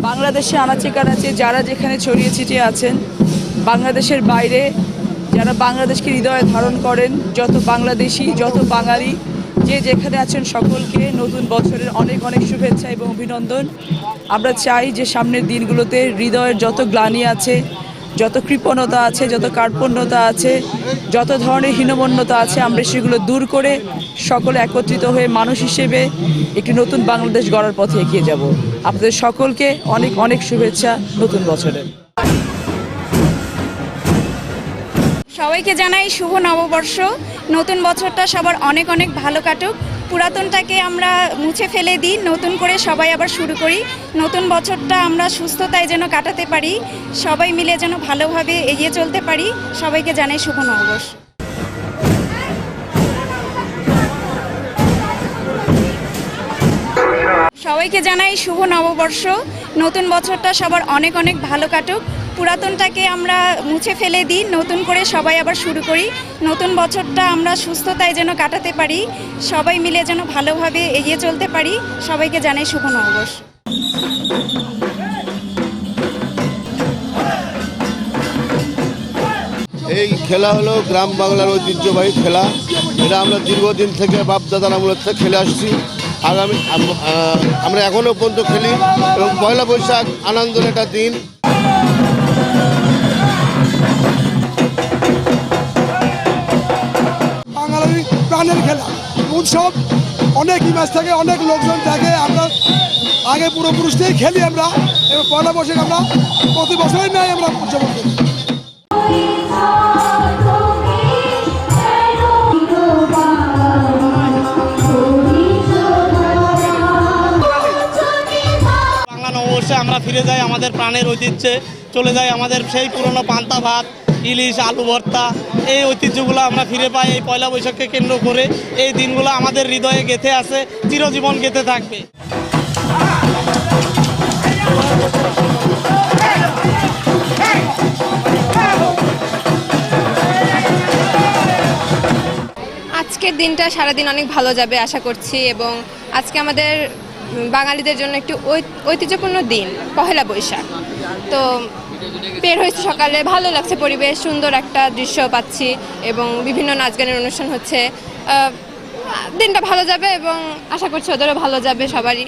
বাংলাদেশে আনাচে কানাচে যারা যেখানে ছড়িয়ে ছিটিয়ে আছেন, বাংলাদেশের বাইরে যারা বাংলাদেশকে হৃদয়ে ধারণ করেন, যত বাংলাদেশি, যত বাঙালি যে যেখানে আছেন সকলকে নতুন বছরের অনেক অনেক শুভেচ্ছা এবং অভিনন্দন। আমরা চাই যে সামনের দিনগুলোতে হৃদয়ের যত গ্লানি আছে, যত কৃপণতা আছে, যত কার্পণ্যতা আছে, যত ধরনের হীনমন্যতা আছে, আমরা সেগুলো দূর করে সকলে একত্রিত হয়ে মানুষ হিসেবে একটি নতুন বাংলাদেশ গড়ার পথে এগিয়ে যাব। আপনাদের সকলকে অনেক অনেক শুভেচ্ছা নতুন বছরের। সবাইকে জানাই শুভ নববর্ষ। নতুন বছরটা সবার অনেক অনেক ভালো কাটুক। পুরাতনটাকে আমরা মুছে ফেলে দিই, নতুন করে সবাই আবার শুরু করি। নতুন বছরটা আমরা সুস্থতায় যেন কাটাতে পারি, সবাই মিলে যেন ভালোভাবে এগিয়ে চলতে পারি। সবাইকে জানাই শুভ নববর্ষ। সবাইকে জানাই শুভ নববর্ষ। নতুন বছরটা সবার অনেক অনেক ভালো কাটুক। পুরাতনটাকে আমরা মুছে ফেলে দিই, নতুন করে সবাই আবার শুরু করি। নতুন বছরটা আমরা সুস্থতায় যেন কাটাতে পারি, সবাই মিলে যেন ভালোভাবে এগিয়ে চলতে পারি। সবাইকে জানাই শুভ নববর্ষ। এই খেলা হলো গ্রাম বাংলার ঐতিহ্যবাহী খেলা। এটা আমরা দীর্ঘদিন থেকে বাপদাদার আমলের থেকে খেলে আসছি। আমরা এখনও পর্যন্ত খেলি এবং পয়লা বৈশাখ আনন্দের একটা দিন। বাঙালির প্রাণের খেলা উৎসব, অনেক ইমেজ থাকে, অনেক লোকজন থাকে। আমরা আগে পূর্বপুরুষ থেকেই খেলি আমরা, এবং পয়লা বৈশাখ আমরা প্রতি বছরই নেই আমরা উদযাপন করি। বাংলা নববর্ষে আমরা ফিরে যাই আমাদের প্রাণের ঐতিহ্যে, চলে যাই আমাদের সেই পুরনো পান্তা ভাত, ইলিশ, আলু ভর্তা। এই ঐতিহ্যগুলো আমরা ফিরে পাই এই পয়লা বৈশাখকে কেন্দ্র করে। এই দিনগুলো আমাদের হৃদয়ে গেঁথে আছে, চিরজীবন গেঁথে থাকবে। আজকের দিনটা সারাদিন অনেক ভালো যাবে আশা করছি, এবং আজকে আমাদের বাঙালিদের জন্য একটি ঐতিহ্যপূর্ণ দিন, পহেলা বৈশাখ। তো বের হয়েছে সকালে, ভালো লাগছে, পরিবেশ সুন্দর একটা দৃশ্য পাচ্ছি এবং বিভিন্ন নাচ গানের অনুষ্ঠান হচ্ছে। দিনটা ভালো যাবে এবং আশা করছি ওদেরও ভালো যাবে সবারই।